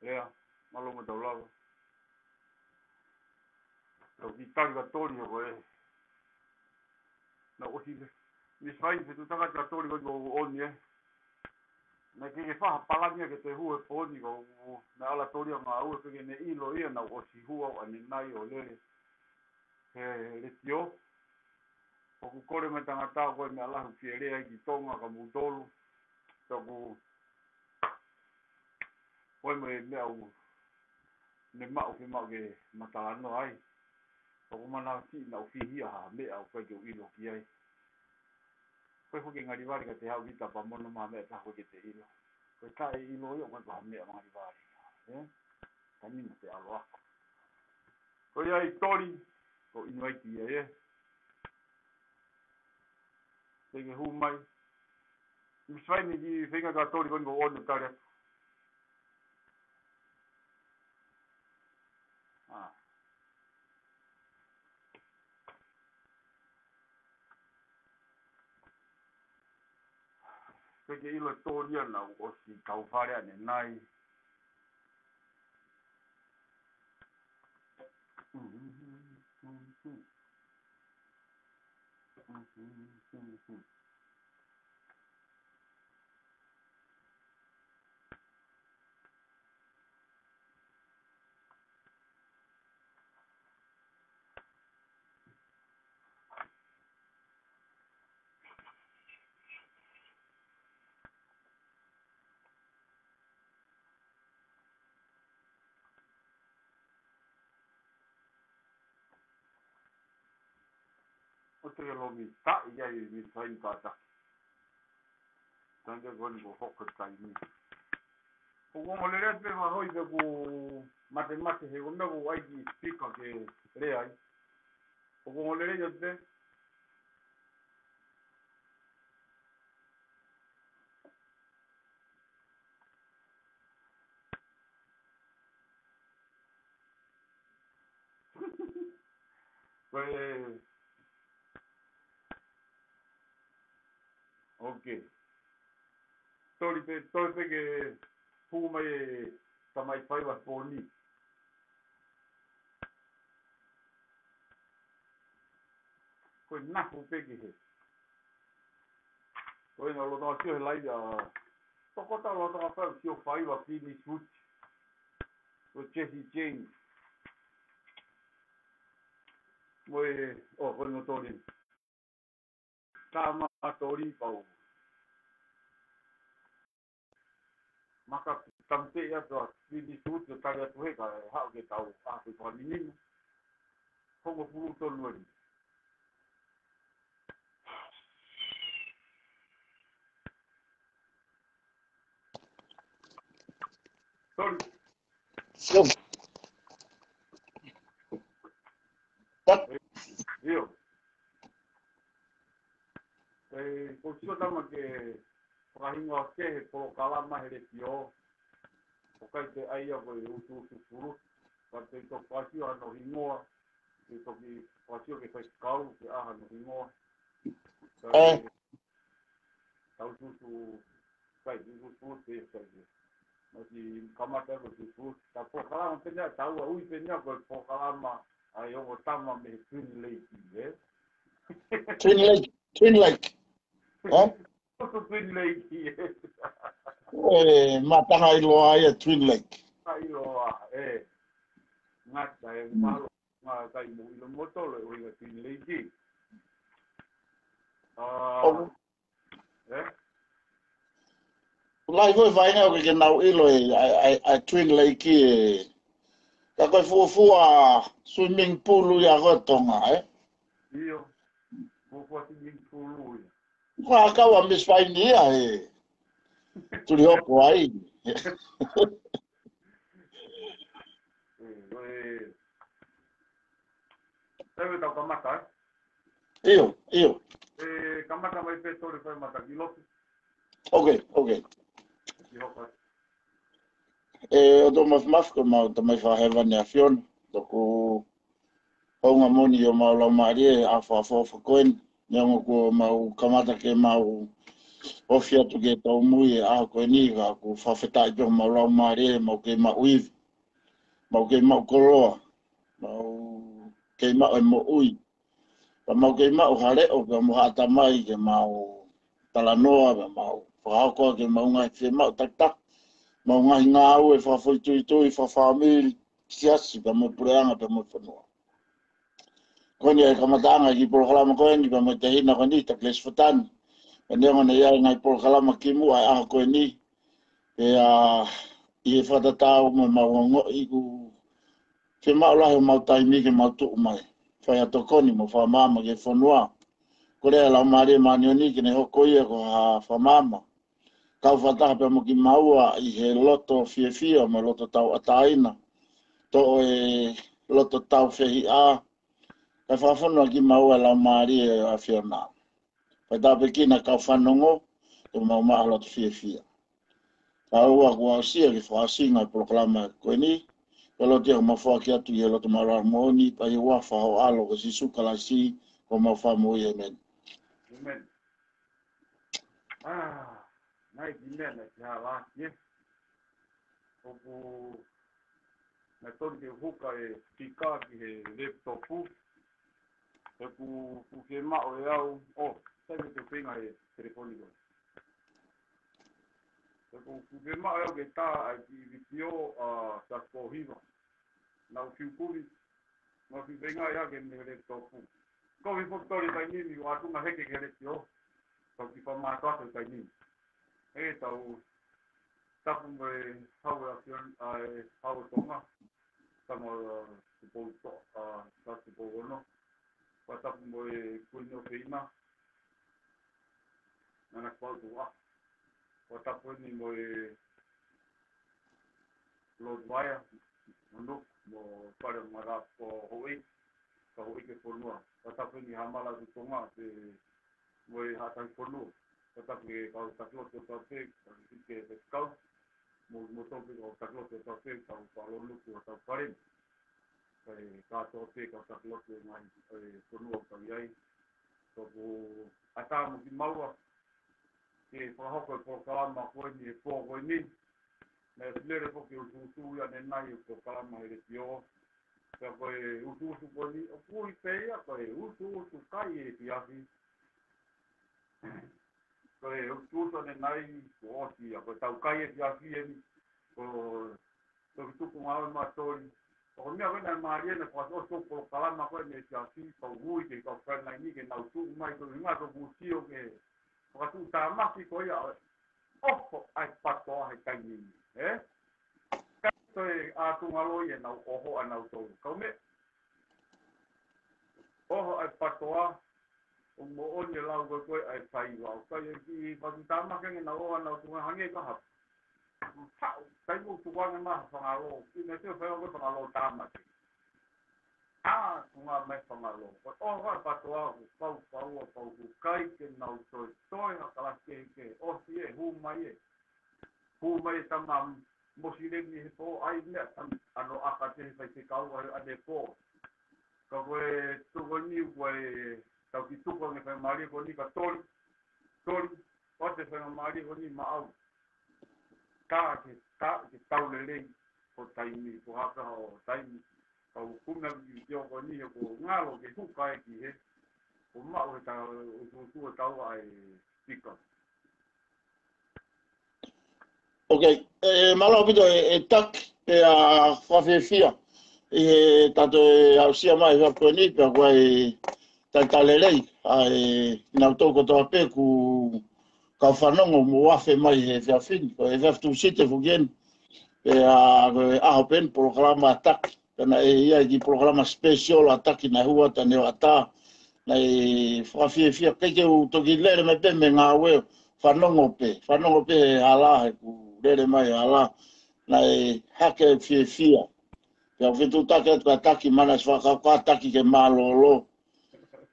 Ea, malonga tau lava. Tau ki tali katori o e. Na osi mi fai se tu taka katori ko oni e. Na ke wha palania ke te hua poni ko na ala tori nga ua ke ne ilo ia na osi hua o ane nai o lere. He tio. O ku kore me tangata koe me alahu fierea ki tonga ka mutolu. Toku koe me mea u ne mau ke mau ke matalano ai. Toku mana si na ufihia ha mea u koe ke u ilo ki ai. Koe hoki ngariwari ka te hau kita pa mono maa mea taho ke te ilo. Koe tae ilo io koe koha mea ngariwari. Tanina te alo ako. Koe ai tori ko inuaiti ia e. Tenge hu mai. Miswai ni ki whenga ka tori koe ko ono tari atu. Peke ilo toria na o si kaufare ane nai. O te lo mi ta ia i mi sai ka ta. Tanga gon go hokka tai ni. O go le re pe ma hoi de go mate he go me go ai ki speaker ke re ai. O go le re te Pues okay. Tori pe ke fu mai tamai fai wa poni. Koe nafu pe ke he. Koe na lo na sio he lai a tokota lo na fa sio fai wa fini switch. O Jesse James. Koe koe no tori. Tama tori pau. Maka tamte ia to fini switch o tari atu he ka hao ke tau a ke kwa minimo. Kongo puru tonu eri. Sorry. Yo. Io. Ko sio tama ke prahinga ke he po kalama he tio. O kai te aia ko i utu furu. Ka te to pasio ano hingoa. Te to ki pasio ke fai kau ke aha no hingoa. Tau tutu kai tutu furu te kai. Masi kamata ko tutu. Ta po kalama penya tau a ui penya ko po kalama. Ai o tama me Twin Lake, Twin Lake. Twin Lake, matanga i loa ia Twin Lake. Ai loa, ngata e malo, ngata kai mo ilo motolo o ia Twin Lake. Lai voi vai ngau ke nau ilo ai Twin Lake e. Ka koe fuafua swimming pool ia koe tonga, Io, fuafua swimming pool ia. Kua kawa Miss Faini ia e. Turi hopo ai. Sabe tau kamata, Io. kamata mai pe tori fai mata kilopi. Okay. Ki hopa. O to maf ko mau to mai fa hewa ne afion. Toko honga moni o mau marie a fa koen nyango ko mau kamata ke mau ofia tu ke tau mui a ko ni ga ko fa feta jo mau marie mau ke uiv mau ke mau koloa mau ke mo ui pa mau ke hare o ka mo hata mai ke mau talanoa pa mau fa ko ke mau ngai fe mau tak mau ngai ngau e fa foi tu fa family siasi pa mo pureanga pa mo fonua koni e kamatanga ki programa koni pa mo te hina koni ta kles fotan ene ngone ia ngai programa kimu ai a koni e a i fata tau mo mau i ku ke mau la mau tai mi ke mau tu mai fa to koni mo fa mama ke fonua ko le la mari manioni ke ne hoko ia ko ha fa mama ka fata pe mo ki maua i he loto fie mo loto tau ataina to e loto tau fehi a ka fa fonua ki maua la mari a fiona pa da pekina ka fanongo to mau ma loto fie Aua kua sia ki whaasinga programa koe ni. Pelo te ma wha ki atu i lo te mara moni, pa i wafa o alo ko si sukala si ko ma wha mo i amen. Amen. Nai ki mea na ki hala ki. Oku na toni ke huka e tika ki he laptopu. E ku ke mao e au, sai me te whenga e telefoniko. E ku ke mao e au ke tā ai ki vitio sa kohiva. Nau fiukuri, nau fi whenga e ake me laptopu. Ko vi foktori kai nini, o atunga heke ke letio. Tau ki whamātata kai nini. E tau tapu me hau e afion, hau e tonga. Tamo tupou sa tupou ono. Wa tapu me kuino whina. Nana kwau tua. Wa tapu ni mo Lord Waya. Manuk mo whare mara po hoi. Ka hoi ke whanua. Wa tapu ni hamala tu tonga te mo hatai whanua. Wa tapu ke kau taklo te tape. Ke te kau. Mo topi kau taklo te tape. Kau whalonu ku wa tau whare. Kai kato te ka taklote mai whanua kau iai. Toko ata mo ki maua. Ke whahoko e pokalama koe ni e pō koe ni. Me lere po ke usuusu ia ne nai e pokalama e re pio. Pea koe usuusu koe ni. O pui peia koe usuusu kai e piafi. Koe usuusu ne nai ko osi. Koe tau kai e piafi e ni. Ko toki tuku ngawe matori. Ko mea wena maria na kwa so ko kalama ko me tia si ko hui ke ko kana ni ke na tu mai ko nga ko busio ke ko tu ta ma ki ko ya ai pato ai kai ni ka to a tu ngalo ye na oho ana to ko me oho ai pato a o mo on ye la ko ai sai wa ko ye ki pa ta ma ke na o ana tu hange ka ha kai mo tu wa ma fa ngalo ki me te fa ko fa ngalo ta ma tunga mai whangalo. O hoi patoa pau kai ke nau toi na kalake ke osi e hu mai e. Hu mai tama mosirengi he po ai mea ano aka te he whai te kau ane po. Ka koe tuko ni koe tau ki tuko nge whai maari ko ni ka tori. O te whai maari ko ni maau. Ka ke tau lelei ko taimi, ko haka o taimi. Kau kuna ki teo ko ni ko ngalo ke huka e ki he. Ko mao he ta usutu tau ai pika. Okay, malo pito e tak e a whawhewhia. E tato e au sia mai hea koe ni pia koe e taitalelei. Ai nau toko toa pe ku kau whanongo mo wafe mai he whiawhini. Koe e whiawhtu site fugien. E a aho pen programa tak. Kana e ia ki programa special ataki na hua ta neo ata na e whawhiawhia keke u toki lere me pe me ngā weo whanongo pe hala he ku lere mai hala na e hake whiawhia pia whitu take atu ataki mana si whakau ataki ke mālolo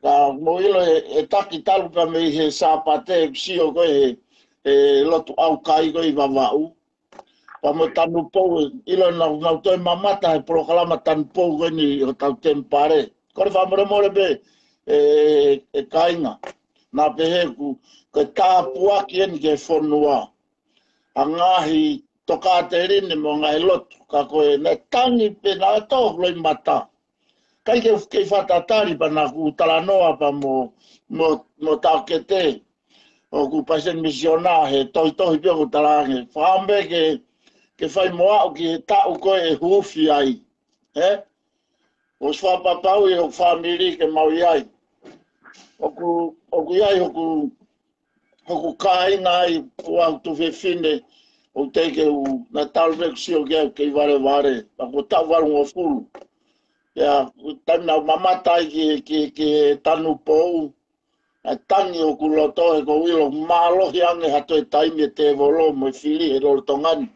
ka mo ilo e taki talu pa me he sāpate sio koe he lotu au kai koe i wawau mo tanu pou ilo na toi mamata e proklama tanu pou ni o tau tempare. Kore fa more be e kainga na peheku ko tāpua ki ni ke fonua. Angahi toka te rini mo ngai lotu ka koe na tangi pe na to loi mata. Kai ke whatatari pa na ku talanoa pa mo taukete o ku pasen misiona he tohi pia ku talange. Whaambe ke whai moa o ki he tau koe e hufi ai. O swapapau e o whamiri ke mau iai. O ku iai o ku kainga ai ua tu whewhine o teke u na talveku si o ke vare. Pa ku tau waru o fulu. Ya, tana mamata ki tanu pou. Tangi o kuloto e ko wilo malo hiange hato e taimi e te volo mo fili e rolo tongani.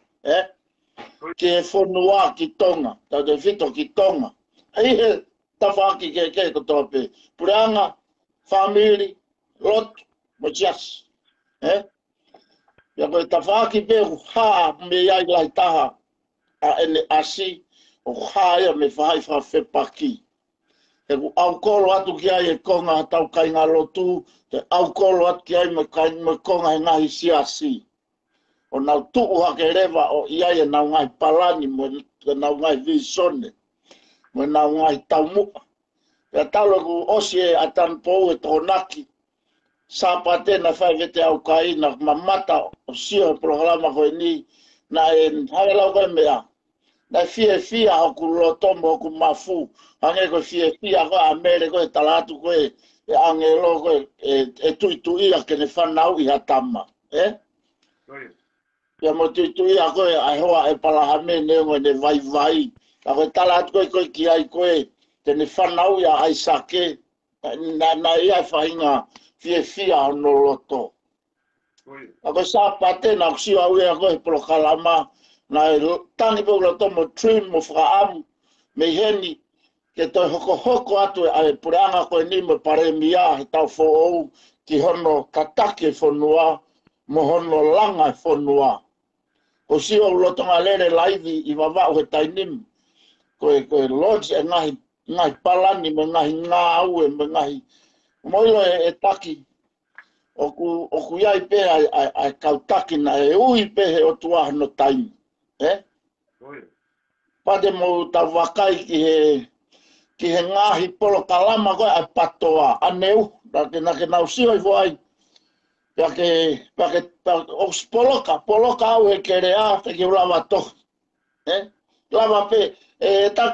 Ke fonua ki tonga, tau te fito ki tonga. Ai he tawhaki ke ko tope. Pureanga, family, lot, mo jas. Ya koe tawhaki pe ha me iai lai taha a ene asi. O haia me whai whawhepaki. E ku au kolo atu ki ai e konga tau kainga lotu, te au kolo atu ki ai me konga e ngahi siasi. O nau tuu hake rewa o iai e nau ngai palani mo nau ngai visone, mo nau ngai taumuka. Pea talo ku osi e atan pou e tonaki, sapate na whai vete au kaina, mamata o sio programa koe ni, na e hawe lau koe mea. Na fia o ku lotombo o ku mafu. Ange ko fia ko amere ko e talatu ko e angelo ko e tuituia ke ne whanau i hatama. Ia mo tuituia ko e ahoa e palahame neongo ne vai. Ka ko e talatu ko ki ai ko e te ne whanau ia ai sake. Na ia whahinga fia o no loto. Ka ko sa pate na kusiwa ue ko e prokalama. Na tangi po lo tomo trim mo whaamu me heni ke toi hoko atu e pureanga koe ni mo paremia he tau fo'ou ki hono katake whanua mo hono langa whanua. O sio ulotonga lere laivi i wawao he tainim koe lodge e ngahi palani me ngahi ngā aue me ngahi moilo e taki o ku iai pe ai kautaki na e ui pe he o tuaha no taimi. Pate mo tau wakai ki he ngahi polo kalama koe ai patoa aneu na ke nau sio i voai o poloka au he kerea te ki ulawa tohi lava pe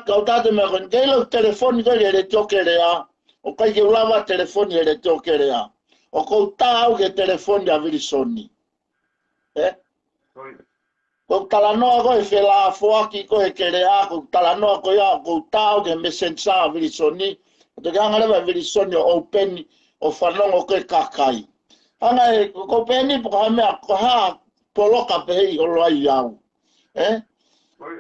kau tate me koe keilo telefoni koe he re tio kerea o kai ki ulawa telefoni he re tio kerea o kou ta au ke telefoni a virisoni ko talanoa ko e whela fuaki ko e kerea, ko talanoa ko ia, ko tau ke messenger a virisoni. Ko ke hanga rewa virisoni o openi o whanongo ko e kakai. Hanga e ko peni po ka mea ko haa poloka pehi o loa i au.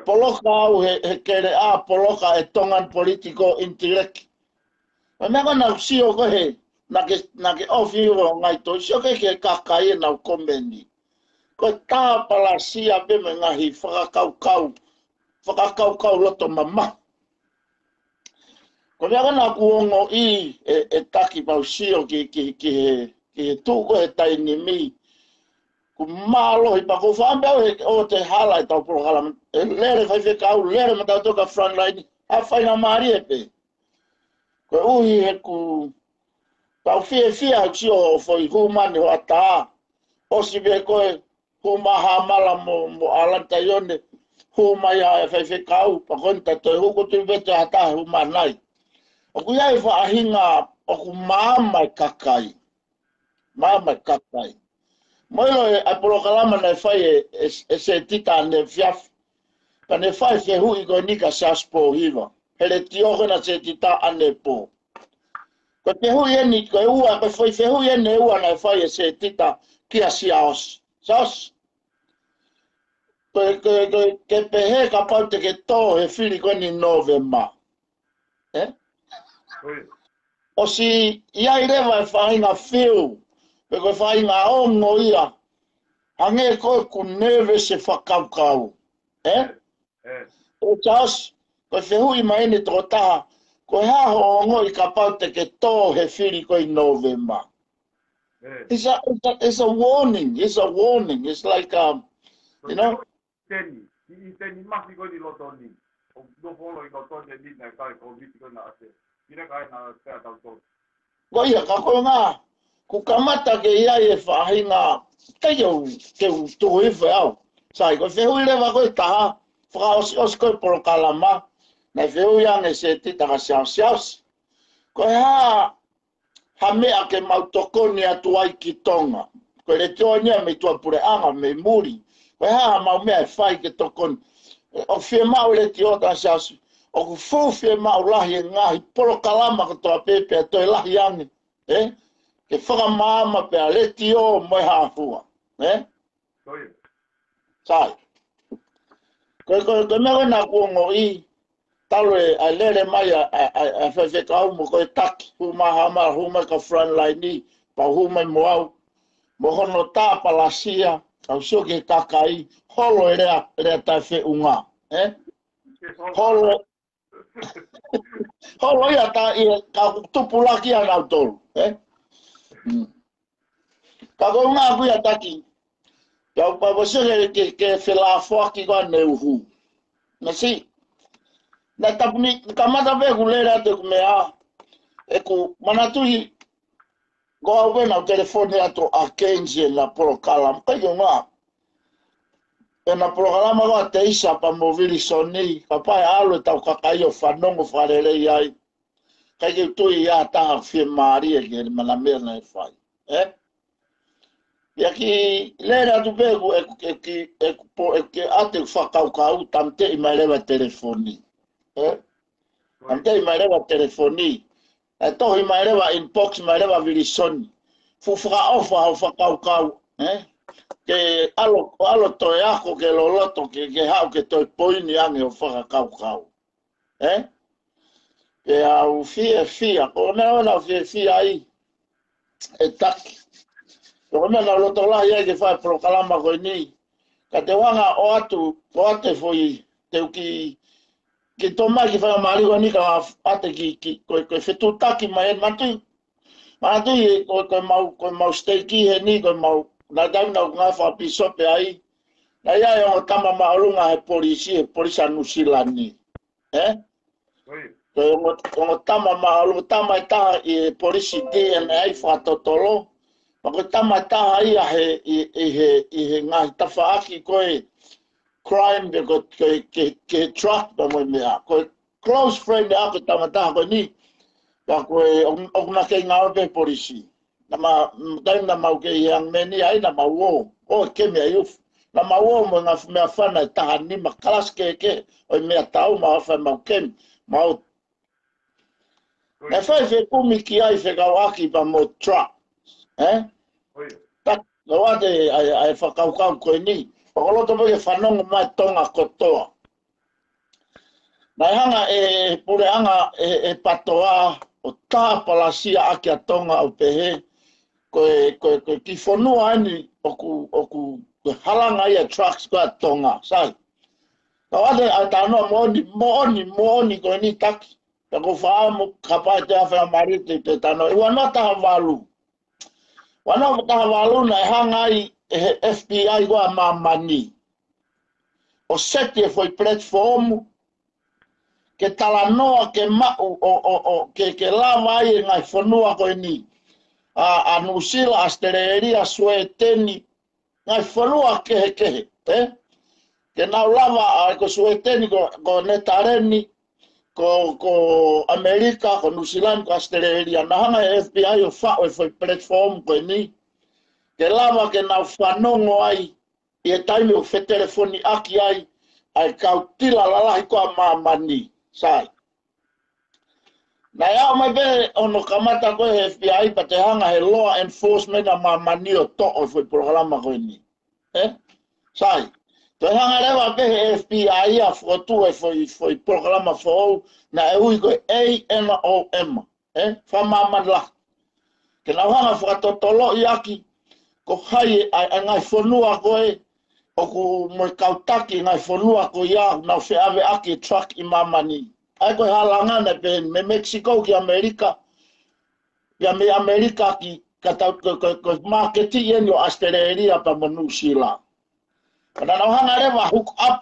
Poloka au he kerea, poloka e tongan politiko indirect. Ma mea ko na usio ko he, na ke ofi o ngai to, sio ke kakai e nau komeni. Ko tā palasia pe me ngahi whakakaukau loto mama. Ko mea kana kuongo i e taki pau sio ki he tūko he taini mi. Ku mālohi pa ko whaambau o te hala e tau prohala. Lere whaiwhekau, lere ma tau toka frontline, a whainga maari e pe. Ko uhi he ku pau fia sio o whoi humani ho ataa. Osi be koe huma hamala mo alanta yone huma ya e whaiwhekau pa konta toi huko tui bete hata huma nai. O ku iai whaahinga o ku maamai kakai. Moilo e apolokalama na whai e se tita ne fiafi. Pa ne whai se hui ko nika saspo hiva. Hele tioho na se tita ane po. Ko te hui eni ko e ua, ko whai se hui ene ua na whai e se tita kia siaos. Saos? Ke pehe ka pau te ke tō he whiri koe ni November. O si iai rewa e whainga whiu, Peko whainga ongo ia. Hange koe ku nervous e whakaukau. O chas, ko fehui mai ni trota, ko ha ho I ka pau te ke tō he whiri ko I November. It's a warning. It's a warning. It's like you know. Teni masi ko ni lotoni. O do folo I lotoni ni na kai ko viti ko na ase. Ina kai na tea tau to. Ko ia ka ko nga ku kamata ke ia e whahinga te eu tu e whao. Sai ko whehui lewa ko taha whaka os ko poro kalama na whehui ange se te taka siaus. Ko ha mea ke mautokoni atu ai ki tonga. Ko le tonia me tua pure anga me muri. Ko mau mea whai ke tokoni. O whia mau le ti o ta siaus. O ku fōwhia mau lahi e ngahi poro kalama ko toa pepe a toi lahi ange. Ke whakamama pe a leti o moe hāfua. Sai. Koe mea na kuongo I talo a lere mai a whewhekau mo koe taki. Huma hama, huma ka frontline ni. Pa huma moau. Mo hono tā palasia. Au soke kakai. Holo e rea tai whe unga. Holo. Holo ia ta I ka tupulaki ana tolu. Ka ko ngā kuia taki. Ka paposo ke whelafwaki kwa neuhu. Na si. Na tapuni kamata pe kulera te kumea. E ku manatui. Ko au wena o telefone ato a Kenji na porokalama. Kai o ngā. E na porokalama kwa te isa pa movili soni. Ka pai alo tau kakai o whanongo wharelei ai. Kai ke tui ia taha whie maari e ke manamea na e whai. Ia ki lera atu peku e ke ate whakaukau tamte I mai rewa telefoni. Tamte I mai rewa telefoni. E tohi mai rewa inbox mai rewa virisoni. Fufuka ofa hau whakaukau. Ke alo toi ako ke loloto ke hau ke toi poini ange o whakaukau. Ke au fia. Ko mea wana fia ai. E taki. Ko mea na loto lahi ai ke whai prokalama koe ni. Ka te wanga o ate foi te uki ki tō mai ki whai maari koe ni ka ate ki koe whetu taki mai matui koe mau steiki he ni koe mau na dauna ngā wha pisope ai. Na ia e o tama maolunga he polisa nusilani. Ko tama maolunga tama I taha I polisi DNA whatotolo. Mako tama taha ia he ngahi tawhaaki koe crime ke truck pa moe mea. Koe close friend ako tama taha koe ni. Ka koe okuna kei ngā ope polisi. Na mau ke yang meni ai na mau o. O ke mea iufu. Na mau o mo ngā mea whana taha ni ma kalas ke. O mea tau ma hawhai mau kem. Mau. Na whai whe kumi ki ai whe kawaki pa mo truck. Tak, no ate ai whakaukau koe ni. Pakoloto peke whanonga mai tonga kotoa. Nai hanga pure anga patoa o tāpalasia ake a tonga o pehe. Koe ki whanua ani oku halanga ia trucks koe a tonga. Sai. No ate a tānoa mooni koe ni taki. Tako whaamu kapai te awhena marite te tānoa. Iwa no taha walu. Wana taha walu na hanga ai FBI koa mamani. O seti e foi platform ke talanoa ke mau ke lava ai ngai whanua koe ni. A Nusila Astereria Sueteni ngai whanua kehe. Ke nau lava ko Sueteni ko Netareni ko Amerika ko Nusilan ko Astereria. Na hanga FBI o whao e foi platform koe ni. Ke lava ke nau whanongo ai I e taimi o whe telefoni aki ai kautila lalahi koa mamani. Sai. Na ia mai be ono kamata koe he FBI pa te hanga he law enforcement a mamani o to'o foi programa koe ni. Sai. Te hanga rewa be he FBI a fotu e foi programa fo na e ui koe ANOM. Fa maman la. Ke na hanga whakatotolo I aki ko hai a ngai whanua koe o ku mo kautaki ngai fonua ko ia na fe ave aki truck I mamani. Ai ko halanga na pen me Mexico ki Amerika. Ya me Amerika ki kata ko marketi yen yo Australia pa New Zealand. Kana no hanga rewa hook up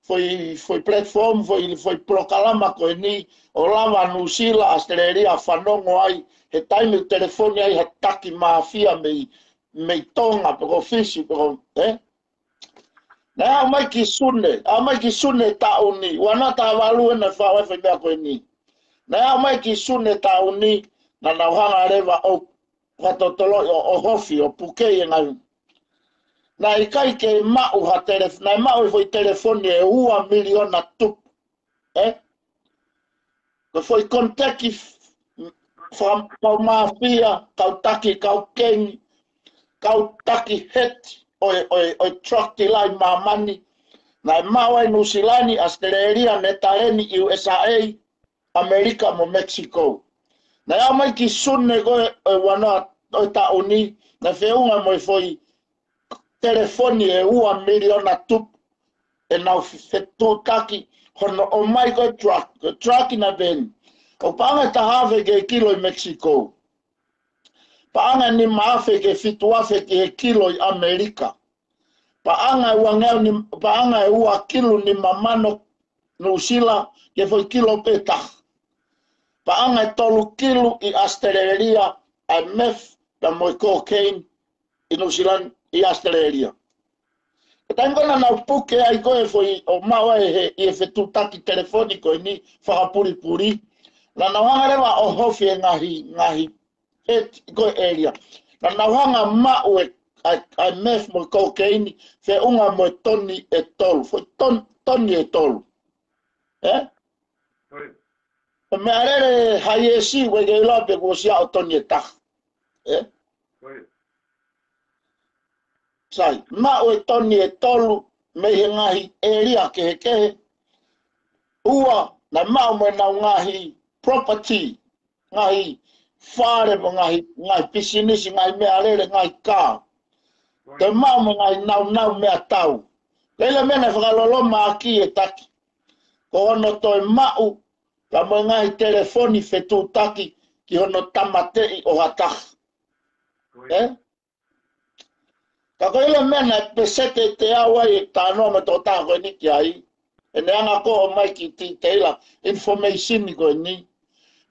foi platform foi proclama ko ni o lava New Zealand Australia fanongo ai he time telefoni ai hataki mafia me tonga ko fisi ko na mai ki sune ta uni wana ta valu na fa wa fe ko ni na mai ki sune ta uni na na hanga rewa o watotolo o hofi o puke yenga na ikai ke mau ha telefone na mau foi telefone e 1 miliona tup ko foi kontaki from mafia kautaki kaukeng kautaki het o truck ti lai mamani na mau ai New Zealand Australia netareni USA America mo Mexico na ya mai ki sunne go wana o ta uni na feunga mo foi telefoni e 1 miliona tup e nau fetu taki hono o mai go truck na ben o panga ta have ke kilo I Mexico panga ni mafe ke fitu afe ke kilo I Amerika panga wangel ni panga ua kilo ni mamano New Zealand ke foi kilo peta panga tolu kilo I Australia a meth da mo cocaine I New Zealand I Australia. Tango na puke ai ko foi o mawa e fetu taki telefonico ni fa puri na hanga wa o hofi ngahi et go area na hanga ma o ai meth mo cocaine fe unga mo toni e tol foi toni e tol o me arere hayesi we ge lope go sia o toni e ta sai ma o toni e tolu me ngahi area ke ua na ma mo na ngahi property ngahi fare ngahi business ngahi me alele ngahi ka te ma mo ngahi nau me atau lele me na falolo ma ki e taki ko no to mau la mo ngahi telefoni fetu taki ki hono tamate o hata Kako ile mena pesete te awa I tano me to ta ko ni kiai. Ene anga ko mai ki ti teila information ni ko ni.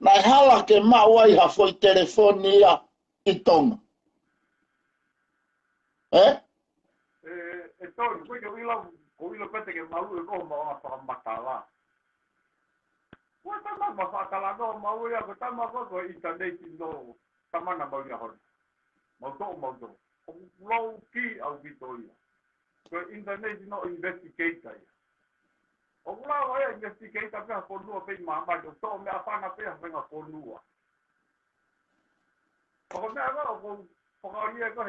Na hala ke ma wai ha foi telefonia I tonga. Entonces, ko ilo pete ke mau ko ma fa matala. Ko ta ma fa tala no mau ya ko ta ma ko internet no tamana mau ya hon. Mau to. Low key au Victoria. So internet no investigator. O la investigator pe por no pe mama yo to me afana pe venga por no. O me aga o ali ko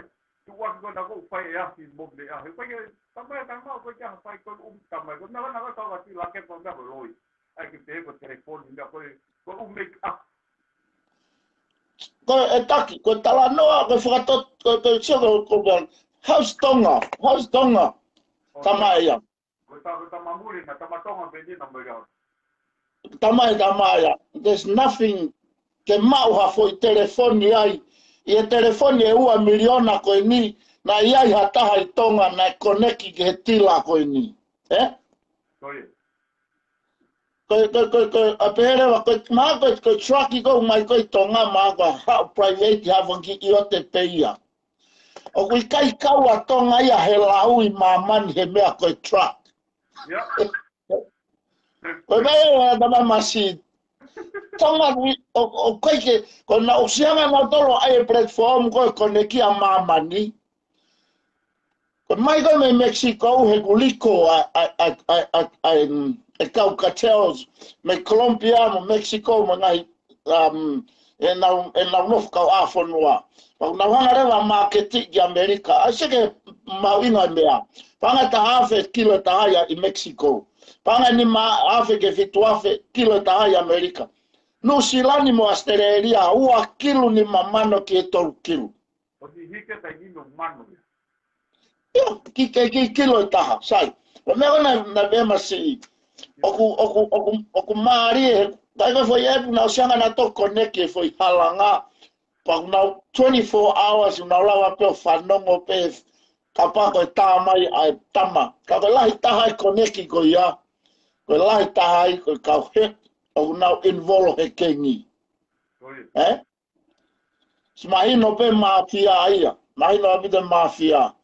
tu wa ko na ko fa ya si bo de a. Ko que también ko ya fa ko también ko na to ga ti la que por me loi. Hay que te ko teléfono ya ko make up ko etaki ko tala noa ko fakato ko sio ko house tonga tamaya ko ta mamuri na tamatonga bendi na mbele tamaya there's nothing ke mau ha foi telefoni ai e telefoni e 1 miliona ko ni na ia hata hai tonga na koneki ke tila ko ni apere wa ko ma ko truck go mai ko tonga ma ko private have ki io te peia o ko kai ka wa tonga ia he lau I mamani he mea ko truck ko ba da masi tonga o ko ke ko na o sianga na tolo ai platform ko koneki a mamani ko mai go me Mexico he guliko e Caucatelos, me Colombia, mo Mexico, mo ngai e na nof ka afonua. Pa na hanga rewa marketi ki Amerika, asike mawinga mea. Panga ta hafe kilo ta haya I Mexico. Panga ni ma hafe ke fitu hafe kilo ta haya Amerika. No silani mo Australia, ua kilo ni mamano ki e tolu kilo. O si hike ta gino mano. Ki kilo taha, sai. O me na be masi. Oku maari, dai foi na usanga na to koneke foi halanga. Pag na 24 hours na lawa pe fanongo pe kapa ko tamai ai tama. Ka lahi taha koneki ko ya. Ko lahi taha ko ka he o na involve he kengi. Smahino pe mafia ia. Mahino abide mafia.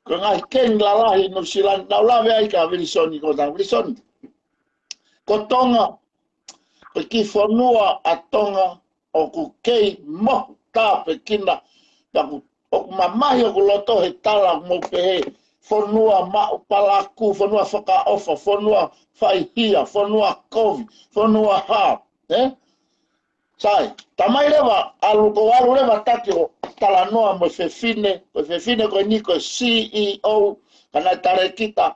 Ko ngai ken lalahi no silan na lawe ai ka Wilson ko ta Wilson. Ko tonga ko ki fonua a tonga o ku kei mo ta pe kina ta ku o mamahi o loto he tala mo pe fonua ma palaku fonua faka ofa fonua fai hia fonua kovi fonua ha sai tamai leva alu leva tatio tala noa mo fefine ko niko CEO kana tare kita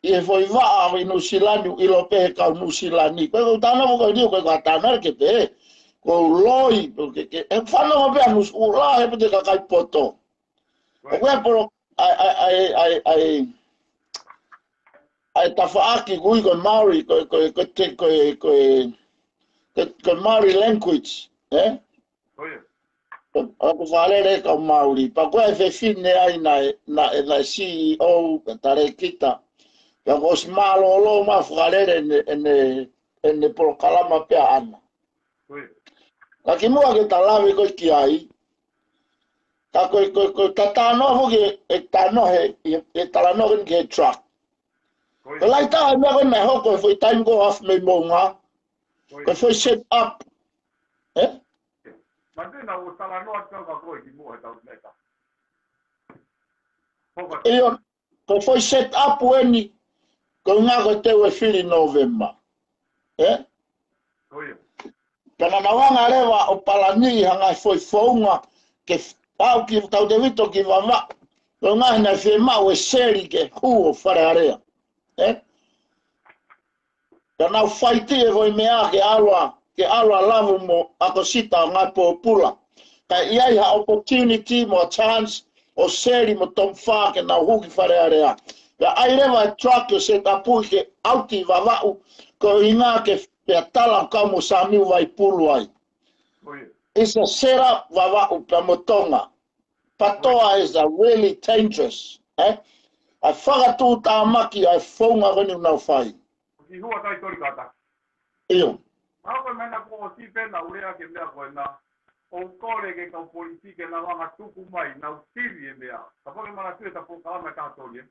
e foi va a Nusilani i lo pe ka Nusilani ko tana mo ko dio ko tana ke te ko loi ke e fano mo pe nus ula e pe ka kai poto o ko por ai tafaaki gui con Maori ko Maori language o valere ka Maori pa ko e fine ai na CEO tare kita ya vos malo lo ma fralere en por kalama pe ana ka ki mo ke talawe ko ki ai ka ko tatano ho ke etano he talano ke truck ko lai ta me ko me ho ko foi time go off me monga ko foi set up Mandina o talano ka ko ki mo ta meta ko foi set up weni ko nga ko te we fili November kana na wanga lewa o palani hanga foi fonga ke pau ki tau de vito ki vama ko nga na fema we seri ke hu o fararea kana fight e voi mea ke alwa lavu mo akosita nga popula ka ia ha opportunity mo chance o seri mo tomfa ke na hu ki fararea ya ai leva truck se tapu ke auti vavau ko inga ke pe tala ka mo sami vai pulu ai is a setup vavau pe motonga patoa is a really dangerous a faga tu ta maki a fonga ngani na fai ki hua tai tori kata iyo ako mena ko si pe na urea ke mea ko na o kore ke ka politike na wanga tuku mai na usiri e mea ka pole mana tu ta po kala ta tori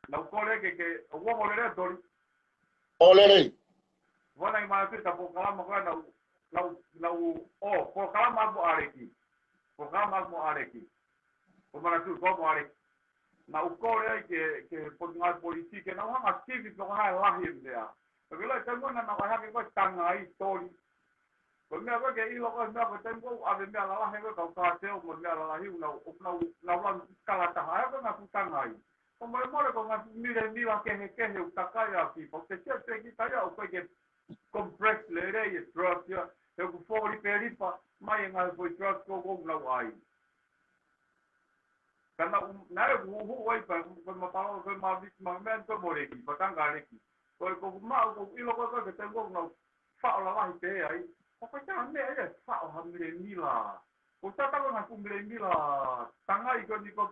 na kore ke o wo le tori olere wana mana tu ta po kala ma na o po kala ma bo areki po kala ma bo areki o mana tu ko mo areki na ukore ke po nga politike na wanga siri ko na lahi mea porque la tengo na na que ko tanga ai tori ko me ko ke ilo ko me ko tengo a me la la he ko ka te o me la hi na kala ta ha ko na tanga ai ko me more ko na mi la que utakaya ki porque se ki ta ya o que compress le re e truck ya e ko fori peripa mai nga ko truck ko na ai kana na hu wai pa ko ma pa ko ma men ko more ki patanga re ki ko ma ko ilo ko ke tengo no fa la va te ai ko ta me ai fa ha me ni la ko ta ta na ku me ni la tanga I ko ni ko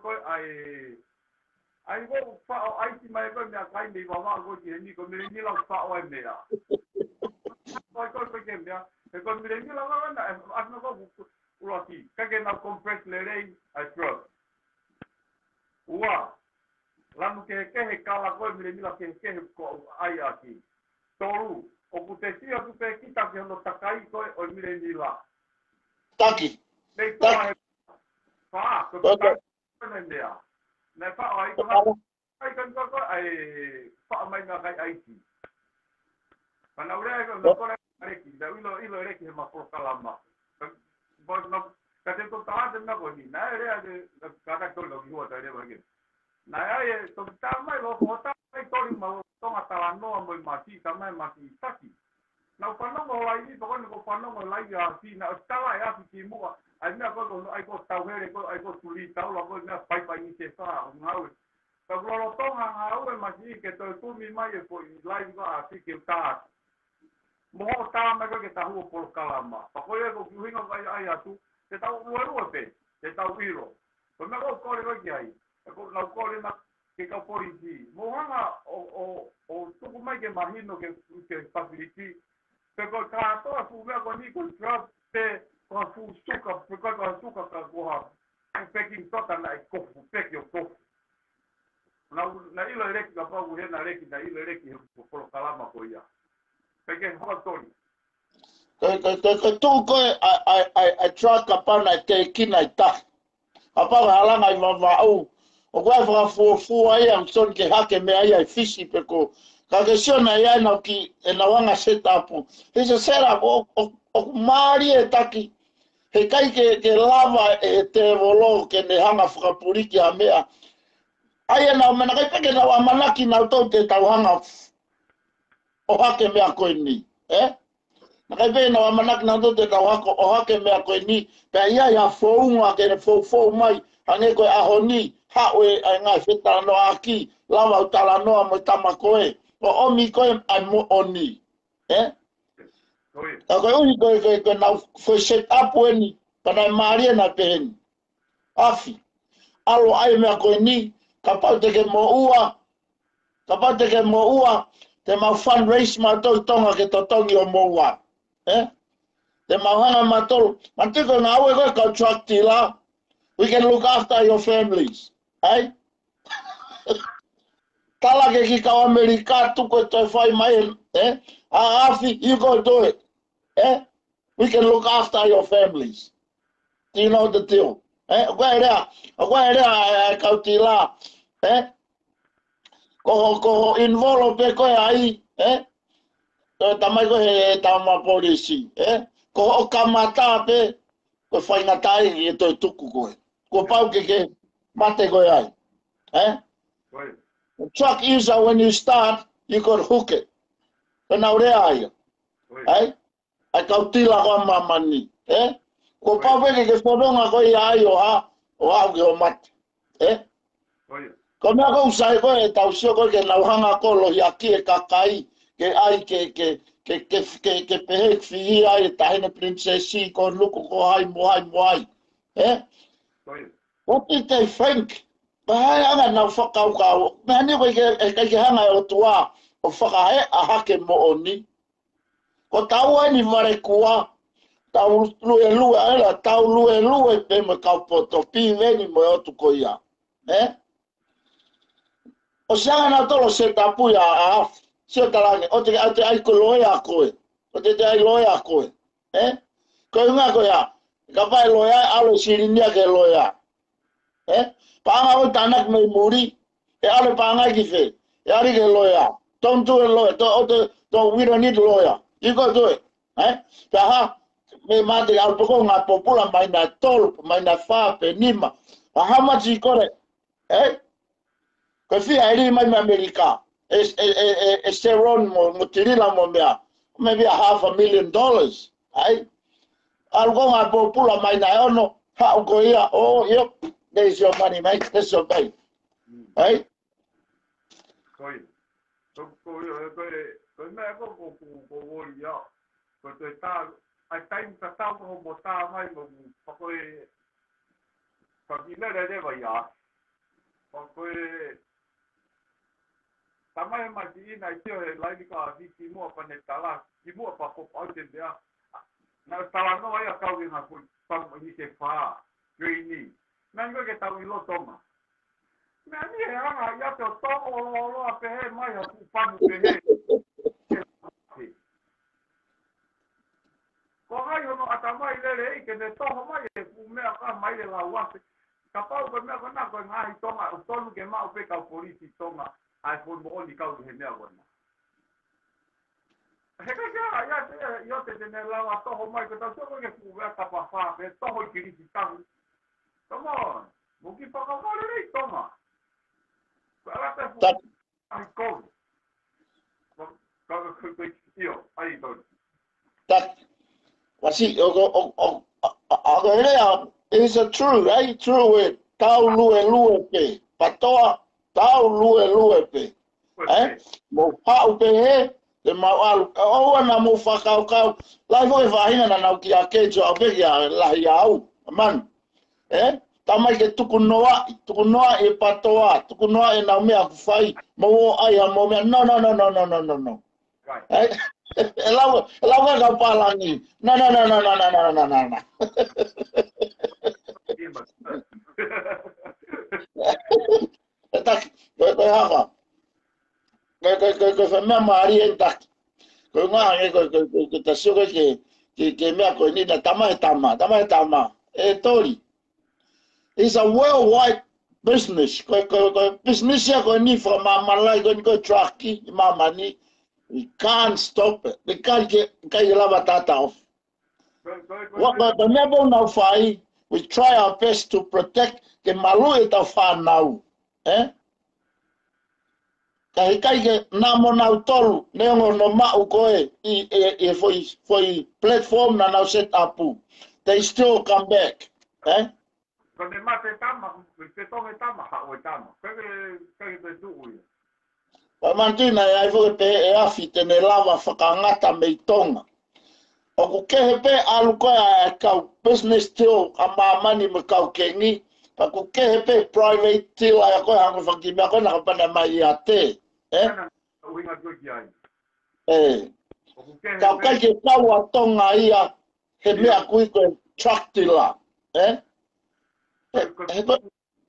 ai go fa ai ti mai ko me kai ni va go ti ni ko me ni la fa o me ya ko ke me ko me ni la va na a no ko ulo ti ka ke na compress le rei ai truck ua lamu ke he kala ko me ni la ke ko ai aki toru o kutesia tu pe kita ke no takai ko o me ni la taki nei pa fa ko ta ne nea ne fa ai ko ai kan ko ai fa mai na kai ai ti pana ure ko no ko ai ki da ilo re ki ma ko kalama bo no ka te to ta de na ko ni na re de ka ta ko lo ki ho ta re ba ke na ai to ta mai lo ko ta ai to ri ma to ma ta no mo ma ti ta mai ma ti taki na whanongo lai ni pokone ko whanongo lai a si na stala e afi ki mua ai mea ko ai ko tauhere ko ai ko tuli taula ko mea pai ni se wha ngau ka lolo tonga ngau e masi ke to tumi mai e ko i lai ko a si ke ta mo ta ma ko ke ta hu por kalama pa ko e ko hinga ai atu te tau luerua pe te tau wiro ko mea ko kore ko ki ai ko na kore na ke ka polisi mo hanga o tuku mai ke mahino ke facility pero cada su vea con ni con traste con su suca porque con suca ka goha un peking tota na kofu pekio kofu na ilo reki ka pa uhe na reki na ilo reki por kalama ko ia peke hotori Ko tu ko ai truck apa na te kina ta apa hala ngai va o gua fa fu ai am son ke hake me ai fisi peko ka ke siona ia na ki na wanga setup his setup o mari e taki he kai ke lava e te volo ke ne hanga whakapuriki a mea ai na mana kai peke na wa manaki na to te tauhanga o hake mea koe ni na kai peke na wa manaki na to te tauhanga o hake mea koe ni pe ia founga ke ne fou mai ane koe ahoni hawe ai ngai whetara no aki lava utala noa mo tama koe o omi koe ai mo oni koe ui koe na foi set up weni pana maria na pehen afi alo ai mea koe ni ka pau te ke mo ua te mau fundraise ma tau tonga ke to tongi o mo ua te mau hanga ma tolu ma tiko na awe koe kau trakti la we can look after your families tala ke ki kau Amerika tuko toi whai mai afi you go do it we can look after your families do you know the deal Agora era cautila, Ko involve ko ai, tamai ko he tama polisi, Ko o kamata pe, ko faina tai e to tuku ko. Ko pau ke mate ko ai, Truck user when you start, you could hook it. Na ore ai. A cautila ko mamani, Ko pau ke fodonga ko ai o au o mat. Ko mea ko usai ko e tau sio ko ke nauhanga ko lo hiaki e kakai ke ai ke pehe fihi ai e tahine princesi ko luku ko hai moai. What did they think? Bahai anga nau whakaukau. Mea ni ko ke hanga o tua o whakahe a hake mo oni. Ko tau ai ni vare kua. Tau lue pe me kaupoto pi veni mo otu ko ia. O sanga na tolo se tapu ya se talange o te ai ko loya koe o te ai loya koe ko nga ko ya ka pai loya alo sirinia ke loya pa o tanak me muri alo pa nga ki fe ari ke loya don't do it loya to we don't need lawyer you go do it pa me mate al poko nga popula mai na tol mai na fa pe nima how much you got it Ko fia eri mai Amerika. Ron mo tirila mo mea. Maybe $500,000. Ai. Algo nga popula mai na ono. Ha go ia. Oh, yep. There's your money, mate. That's your pay. Ai. Koi. Ko mea ko wori ia. Ko te tā. Ai time ka tau ko mo tā mai mo. Ko e. Ko kinere rewa ia. Ko e. Tamai mati ina tio he lai ka viti mo pa ne tala ki mo pa po pa te dia na tala no ai ka wi na pu pa ni se fa greeni na ngo ke ta wi lo toma na ni he ana ya to lo a pe he mai ha pu pa mu pe he ko hai no atamai le ke ne to mai e pu me ka mai le la wa ka pa ko me ko na ko ngai toma o tonu ke ma o pe ka polisi toma ai foi mo li kau he mea wana. He ka ya yo te tene lava toho mai ko tau soko ke fuga ka pa fa pe toho ki ri tau. Come on. Mo ki pa ka mole ri toma. Para te fu. Ai ko. Ka io ai to. Tak, wasi, is a true, right? True word. Tau lue pe. Patoa, tau lue pe. Mo pau pe he, te mau alu. Oa na mo whakau. Lai fo e whahina na nau ki a kejo a peki a lahi au. Man, tamai ke tuku noa e patoa, tuku noa e nau mea kuwhai. Mo o ai a mo mea, no. Elawa ka palangi. No. Tak, koe haka. Koe whamea maari e tak. Koe ngā koe ta suke ke mea koe nina tama. E tori. It's a worldwide business. Koe business ya koe ni fra mamalai koe traki, mamani. We can't stop it. We can't get lava tata off. What the never now fai, we try our best to protect the malu eta fa now. Kai ke namo now tolu, neongo no mau koe for platform na now set up. They still come back. Kone mate tama, te tonge tama, hawe tama. Kai te tuui. Pamantina ai fo pe e afi te ne lava whakangata mei tonga. O ko kehe pe alu koe kau business til a mamani me kau kengi. Pa ko kehe pe private til a koe hango whakimea koe naka pana mai i a te. Uhinga tuki ai. Kau kai ke kau a tonga ia he mea kui koe truck tila.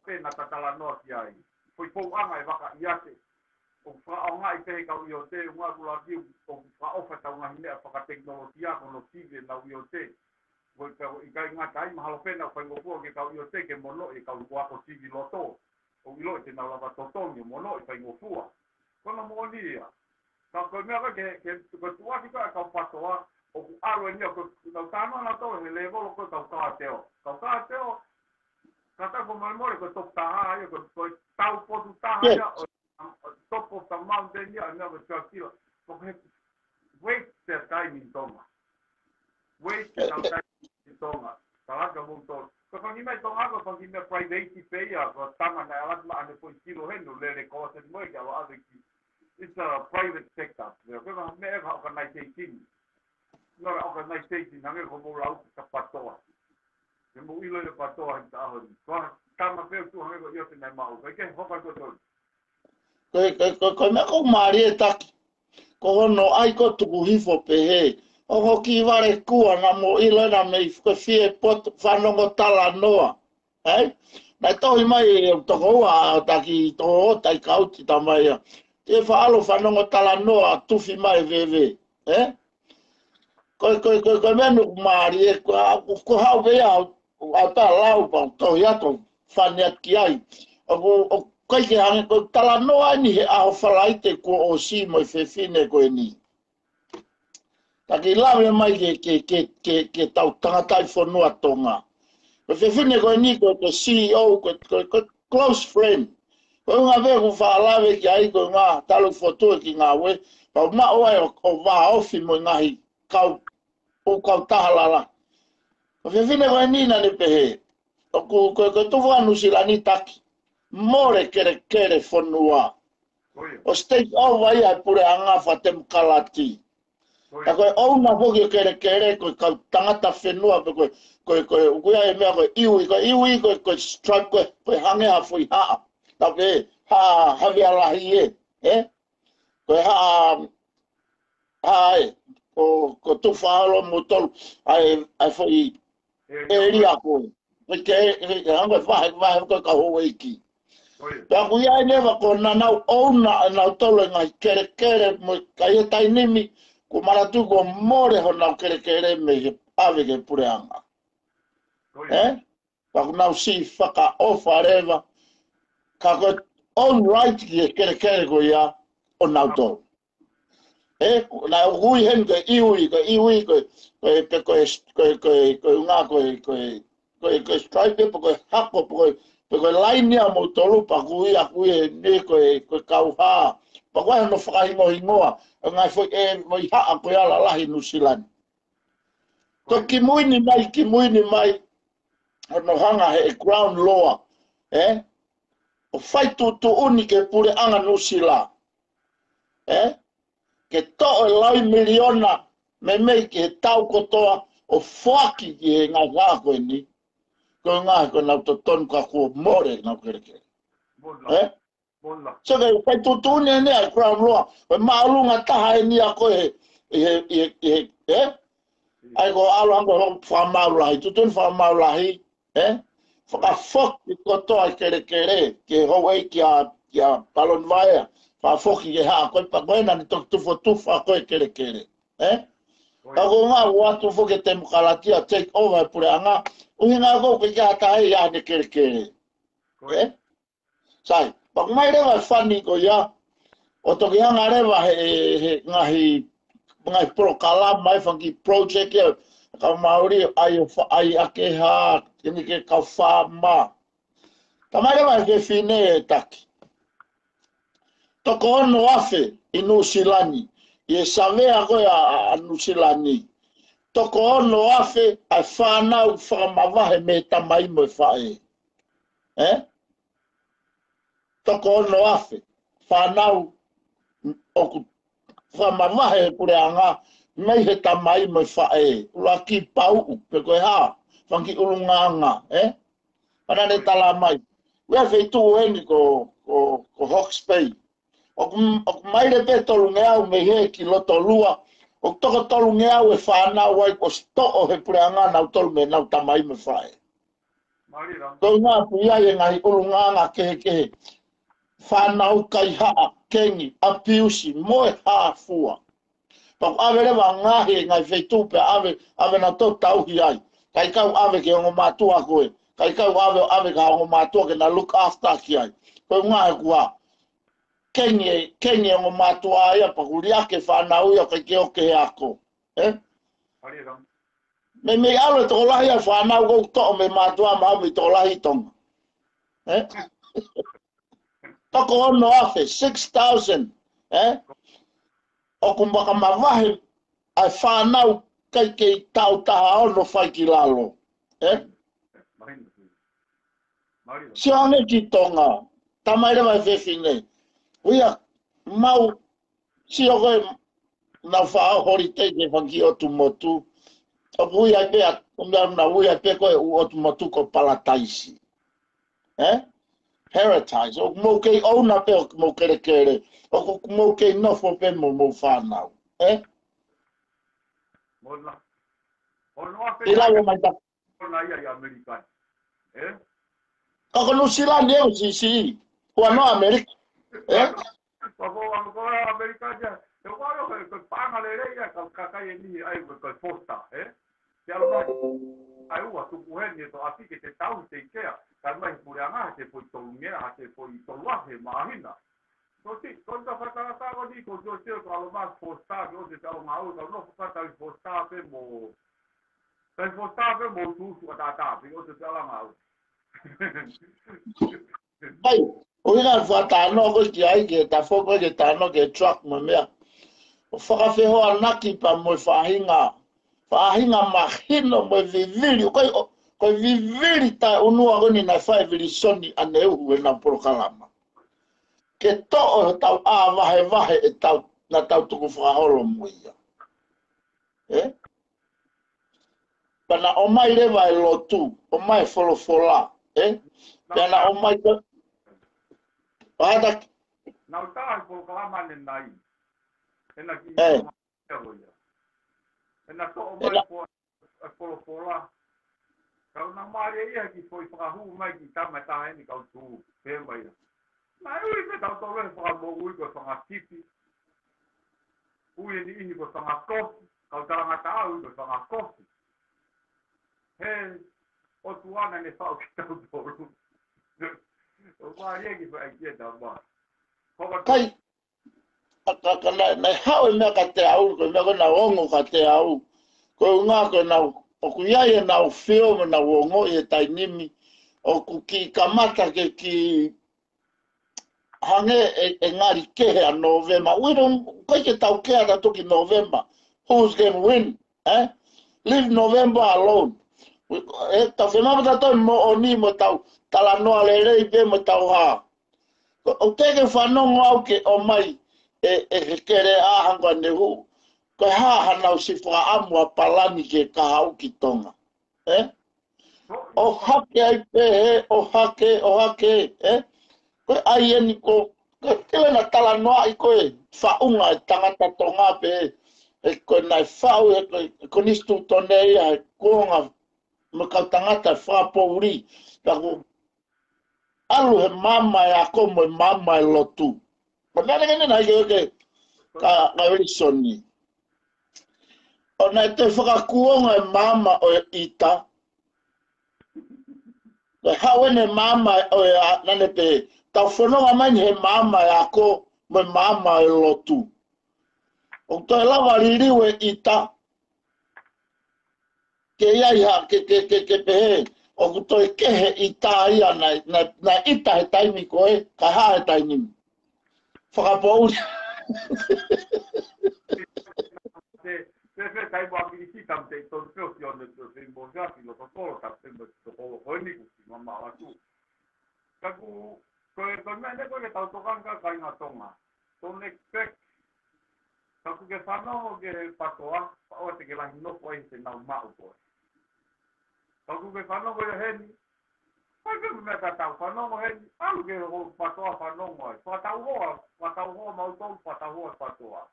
Pena tatala noa ki ai. Foi pou anga e waka i ate. O whaonga i te kau i o te, unga kula ki o whaofa tau ngahi mea whakateknologia kono tive nau i o te. I kai ngā tai mahalo pena whai ngopua ke kau i o te ke mono i kau kuako tive loto. O i loe te nau lava totongi mono i whai ngopua. Kona mo ni ia. Ka koe mea ke tuaki koe kau patoa o ku aro e nia koe nau tānoa na tau he levolo koe kau kāteo. Kau kāteo, kata ko mai more koe tok taha ia koe tau potu taha ia top of the mountain ia never trust you. Okay, wait the time in Tonga. Wait the time in Tonga. Talaga muito. Kung hindi may Tonga ko, kung hindi may private pay ko tama na alat ma ano po kilo hendo le ko sa mo ka wa it's a private sector. Kung may organization. No organization na ko mo laut sa patoa. Yung mo ilo le patoa sa ahon. Ko tama pe tu hango yo te na mau. Kaya hoka ko Koe mea kou maari e taki. Ko hono ai ko tuku hifo pe he. O hoki ware kua na mo ilo na mei koe fie pot whanongo tala noa. Nai tohi mai e toko ua taki toho o tai kauti ta mai a. Te whaalo whanongo tala noa tufi mai veve. Koe mea nuku maari e ko hau vea au ta lau pa tohi ato whaneat ki ai. O koe ke hange koe tala noa ni he aho whalaite ko o si mo i whewhine koe ni. Taki lawe mai ke tau tangatai whanua tonga. Koe whewhine koe ni koe CEO, koe close friend. Koe ngā vea ku whaalawe ki ai koe ngā talu whotua ki ngā we. Pau ma oai o wā ofi mo ngahi kau tahalala. Koe whewhine koe ni nani pehe. Koe tufu anu sila ni taki. More kere whanua. O state over ia pure anga whatem kalati. Ta koe ouna hoki kere koe kau tangata whenua pe koe e mea koe iwi koe strike koe hange hafui haa. Ta koe hawi alahi e. Koe haa ko tufahalo mo tolu ai fwoi area koe. Koe hanga wahe koe ka hoa iki. Pea kui ai newa ko na nau ouna nau tolo ngai kere mo kai e tai nimi ko maratu ko more ho nau kere me he ave ke pureanga. Pa ku nau si whaka ofa rewa ka ko on right ki e kere ko ia o nau tolo. Na hui hen ko iwi ko ngā ko stripe ko hako ko koe lainia mo tolu pa kui e ne koe kauha. Pa koe no whakahingoa. Ngai fwoi e moi haa koe ala lahi New Zealand. To ki muini mai, ono hanga he ground law, o fai tu uni ke pure anga nusila, ke to o lai miliona, me ke tau kotoa, o fuaki ki he ngā ngāko ni, ko ngā ko nau to tonu ka kua more nau kere. So ke fai tu uni ene a ground law, o maulunga taha e ni a koe ai ko alo ango whamaulahi, tutun whamaulahi, whakawhok i kotoa kere, ke hoi kia palon vaea, whawhoki ke haa, koe pakoena ni tok tufa koe kere, Kako ngā watu whoke te mukalatia take over pure anga, uhi ngā kou ke kia tahe ia ne kere, Sai, pak mai rewa whani ko ia, o toki hanga rewa he ngahi prokala mai whanki project ia, ka Māori ai ake haa, kini ke kau whāma. Ta mai rewa ke whine e taki. Toko ono afe i Nusilani, i e savea koe a Nusilani. Toko ono afe ai whanau whakamawahe me tamai mo whae. Toko ono afe, whanau oku whamawahe pure anga, mei he tamai mo whae. Ula ki pau, pe koe haa, whanki urunganga, Pana ne tala mai. Wea wheitu heni ko Hawke's Bay. O mai re pe tolu ngeau me he ki loto lua, o toko tolu ngeau e whanau wai ko sto'o he pure anga nau tolu me nau tamai mo whae. Ko ngā puia e ngahi urunganga kehe. Whanau kai haa, kengi, apiusi, moe haa fua. Pako ave rewa ngahi ngai wheitu pe ave na tau tauhi ai. Kai kau ave ke ongo mātua koe. Kai kau ave ka ongo mātua ke na look after ki ai. Koe ngahi kua. Kengi ongo mātua ai, pako riake whanau ia kai ke oke he ako. Me alo toko lahi ai whanau kou to'o me mātua mau me toko lahi tonga. Toko ono afe, 6,000, O kumbaka mawahe ai whanau kai kei tau taha ono whai ki lalo. Si ange ki tonga, tamaire mai whewhine. Uia, mau, si o koe na wha hori te ke whanki o tu motu. O uia pia, na uia pia koe o tu motu ko palataisi. Heritage, o mo kei ouna pe o mo kere, o mo kei nofo pe mo whanau. Ila o mai ta. Kako Nusilani e o sisi, ua no Amerika. Kako Amerika ja, e wao ko pangale reia kakai ni ai ko posta, Te alo ai ua tu puheni to asike te tau te kea, ka mai puranga te foi tolungea, te foi toluahe mahina. Tosi, tonta whakata ko ni ko te ko alo mas posta, ko te talo mau, ka no whakata i posta pe mo. Kai posta pe mo tu atata, pe o te tala mau. Ai, o ina whatano ko ki ai ke ta foko ke tano ke truck mo mea. O whakawheho anaki pa mo whahinga. Whahinga mahino mo viviri. Ko viviri ta unua goni na whae viri soni aneu e na porokalama. Ke to'o tau wahe e tau na tau tuku whakaholo mo ia. Pana o mai rewa e lotu, o mai wholofola. Pana o mai ka... Wahata... Nau taha porokalama ne nai. Ena ki Ena to o mai porofola. Kau na maare ia ki foi whakahu mai ki tama taha ni kau tu pēmai. Nai ui me tau tau lehe whakamogu i koe whakakipi. Ui ni ihi koe whakakofi. Kau tarangata au i koe whakakofi. He, o tuana ne whau ki tau toru. O maare ia ki whai kia tau maa. Kai, nei hau e mea ka te au, koe mea kona ongo ka te au. Koe ngā koe nau, o ku iai e nau whio me nau ongo i e tainimi, o ku ki kamata ke ki hange e ngari kehe a November. Koe ke tau kea ta toki November. Who's going to win? leave November alone. Ta whenama tato mo o ni mo tau tala noa le rei pe mo tau ha. O teke whanongo au ke o mai e kere ahanga ne hu. Ko ha hanau si wha amua palani ke kahau ki tonga. O hake ai pe he, o hake, Ko ai eni ko tele na tala noa i koe whaunga e tangata tonga pe ko nai whau ko nistu tone ia e kuonga me kau tangata whapouri. Kako alu he mama e ako mo mama e lotu. Ko nane kene nai ke ka Wilsoni. O nai te whakakuonga e mama o ita. Ko hawene mama o nane te tau whanonga mani he mama e ako mo mama e lotu. O toi lava ririwe ita. Ke iai ha ke pehe. O toi kehe ita ia na ita he taimi koe. Ka ha he taimi. Whakapouri. Se kai wa ki si tam te to to si on te mo ja ki lo to ta te mo to ko ni ku si mama wa tu. Ka ku ko me ne ko ke ta to kan ka kai na tonga. To ne pek. Ka ku ke fano ke patoa o te ke la no ko se na ma o ko. Ka ku ke fano ko he ni. Ka ke me ta fano mo he ni. Au ke ro patoa fano mo. Patoa ma o to patoa.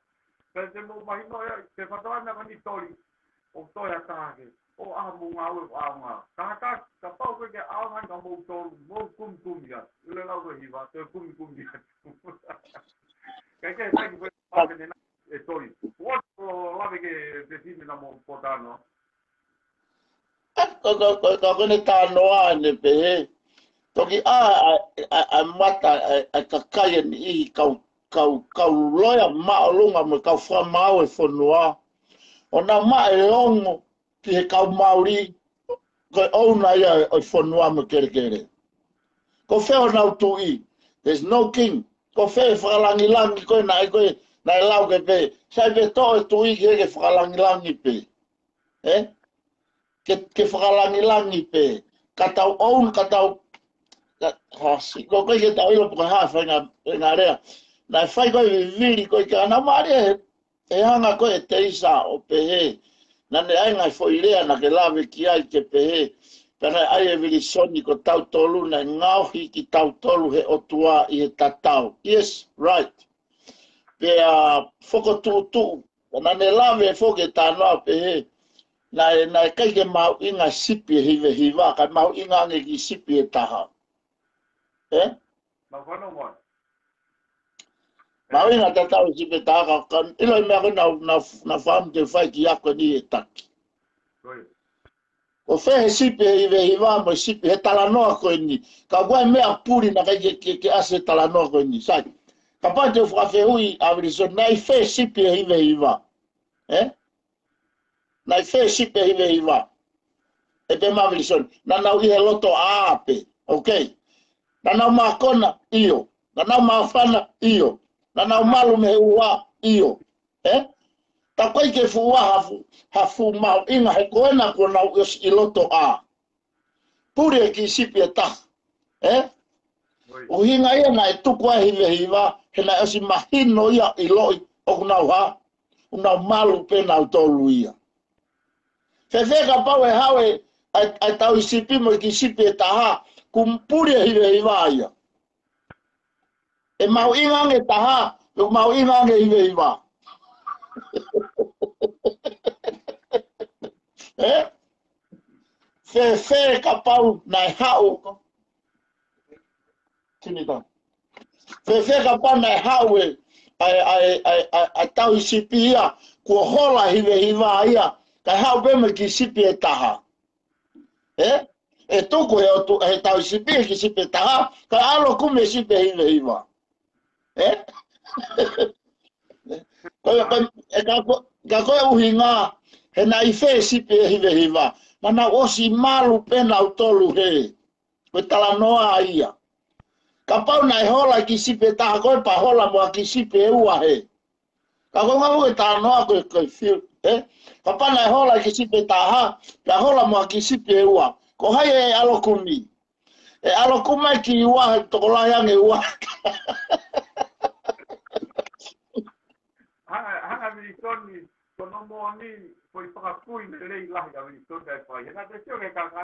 Se mo mahino se fatoa na ni tori o to ya tage o a mo ngau a nga ka pau ke a nga ka mo to mo kum ya le la go hiva te kum ya ke sai ke pa ke na e tori what la ke decime na mo potano Ko ne ta noa ne pe toki a mata a kakai ni I kau loia maolunga me kau wha mau e whanua. O nā ma e ongo ki he kau mauri koe ouna ia e whanua me kere. Ko wheo nau tui. There's no king. Ko wheo whakalangilangi koe na e lau ke pe. Sai pe to e tui ki he ke whakalangilangi pe. Ke whakalangilangi pe. Katau oun, katau hasi. Ko koe ke tau ilo puka haa whainga rea. Nai whai koe viviri koe ka ana maare e hanga koe te isa o pehe. Nane ai ngai whoirea na ke lawe ki ai ke pehe. Pena ai e viri soni ko tau tolu na ngauhi ki tau tolu he otua I he tatau. Yes, right. Pea whoko tūtu. Nane lawe e whoke tānoa pehe. Nai kai ke mau inga sipi e hive hiva. Kai mau inga ange ki sipi e taha. Ma whano mo. Mau inga tatau sipe taha ka ilo I mea koe na whaam te whai ki ako ni e taki. O whehe sipe hive hiva mo sipe he talanoa koe ni. Ka koe mea puri na kai ke ase talanoa koe ni. Sai. Ka pai te whakawhehui awiriso nai whehe sipe hive hiva. Nai whehe sipe hive hiva. E pe mawiriso. Na nau I he loto aape. Okay. Na nau makona iyo. Na nau mawhana iyo. Na nau malu me ua iyo. Ta koe ke fuwa hafu mau inga he koena ko nau I loto a. Puri e ki sipi e ta. O hinga ia na e tuku a hive hiva. He na osi mahino ia I loi o kunau ha. Unau malu pe nau tolu ia. Fefeka pau e hawe ai tau I sipi mo ki sipi e ta ha. Kumpuri e hive hiva ia. E mau ingange taha, e mau ingange hive hiva. Fe ka pau nai hau. Tinita. Fe ka pau nai hau ai tau I sipi ia, kua hola hive hiva ia, kai hau beme ki sipi e taha. E tuku he tau I sipi ki sipi e taha, kai alo kume sipi e hive hiva. Ka koe uhi ngā, he na I whee sipi e hive hiva. Mana osi malu pena u tolu he. Koe tala noa ia. Ka pau nai hola ki sipi e taha koe pa hola mua ki sipi e ua he. Ka koe ngā koe tala noa koe Papana e hola ki sipe taha, la hola mo ki sipe e ua. Ko hai e alo kumi. E alo kumai ki ua he tokola yang e ua. Hanga Militoni, kono mo ni, foi pakapui me lei lahi a Militoni ai pai. Hanga te sio ke kaka